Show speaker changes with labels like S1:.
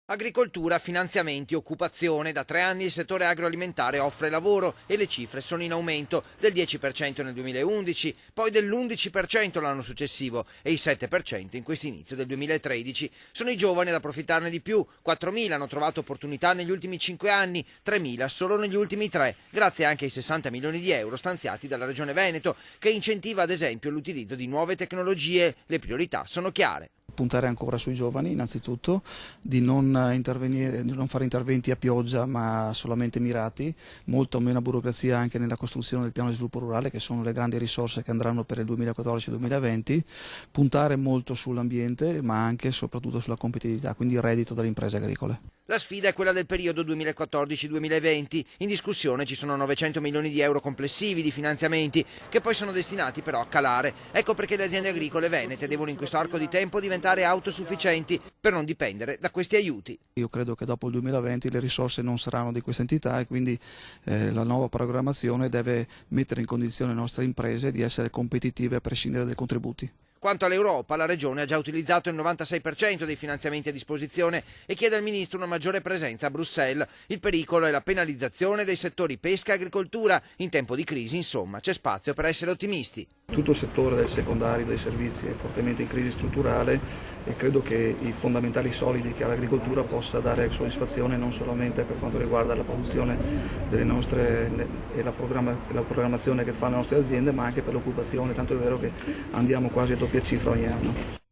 S1: Agricoltura, finanziamenti, occupazione. Da 3 anni il settore agroalimentare offre lavoro e le cifre sono in aumento del 10% nel 2011, poi dell'11% l'anno successivo e il 7% in questo inizio del 2013. Sono i giovani ad approfittarne di più. 4.000 hanno trovato opportunità negli ultimi 5 anni, 3.000 solo negli ultimi 3, grazie anche ai 60 milioni di euro stanziati dalla Regione Veneto, che incentiva ad esempio l'utilizzo di nuove tecnologie. Le priorità sono chiare.
S2: Puntare ancora sui giovani innanzitutto, di non fare interventi a pioggia ma solamente mirati, molto meno burocrazia anche nella costruzione del piano di sviluppo rurale, che sono le grandi risorse che andranno per il 2014-2020, puntare molto sull'ambiente ma anche e soprattutto sulla competitività, quindi il reddito delle imprese agricole.
S1: La sfida è quella del periodo 2014-2020. In discussione ci sono 900 milioni di euro complessivi di finanziamenti che poi sono destinati però a calare. Ecco perché le aziende agricole venete devono in questo arco di tempo diventare autosufficienti per non dipendere da questi aiuti.
S2: Io credo che dopo il 2020 le risorse non saranno di questa entità e quindi la nuova programmazione deve mettere in condizione le nostre imprese di essere competitive a prescindere dai contributi.
S1: Quanto all'Europa, la Regione ha già utilizzato il 96% dei finanziamenti a disposizione e chiede al Ministro una maggiore presenza a Bruxelles. Il pericolo è la penalizzazione dei settori pesca e agricoltura. In tempo di crisi, insomma, c'è spazio per essere ottimisti.
S2: Tutto il settore del secondario dei servizi è fortemente in crisi strutturale e credo che i fondamentali solidi che ha l'agricoltura possa dare soddisfazione non solamente per quanto riguarda la produzione delle nostre e la programmazione che fanno le nostre aziende, ma anche per l'occupazione, tanto è vero che andiamo quasi a doppia cifra ogni anno.